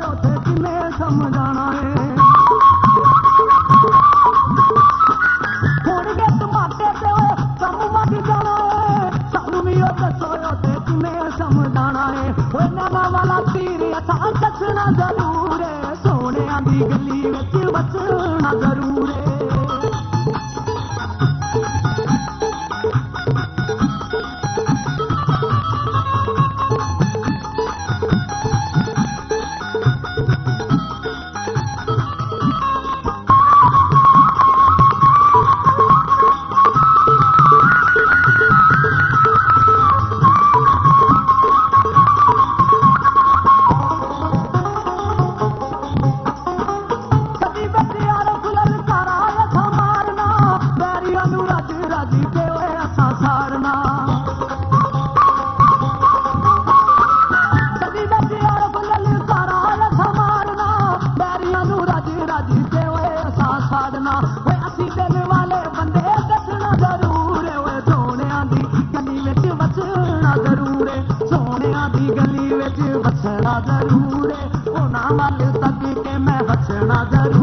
ਉੱਥੇ ਕਿਵੇਂ ਸਮਝਾਣਾ ਏ ਹੋਣਗੇ ਟਮਾਟੇ ਤੇ ਕੰਮ ਵੱਧ ਜਾਣਾ ਏ ਸਾਨੂੰ ਵੀ ਉਹ ਦੱਸੋ ਉੱਥੇ ਕਿਵੇਂ ਸਮਝਾਣਾ ਏ ਓਏ ਨਵਾਂ ਵਾਲਾ ਤੀਰ ਅਸਾਂ ਕੱਛਣਾ ਜ਼ਰੂਰ ਏ ਸੋਹਣਿਆਂ ਦੀ ਗਲੀ ਵਿੱਚ ਵਸਣਾ ਜ਼ਰੂਰ ਏ ਜ਼ਰੂਰ ਏ ਉਹਨਾਂ ਵੱਲ ਤੱਕ ਕੇ ਮੈਂ ਵਸਣਾ ਜ਼ਰੂਰ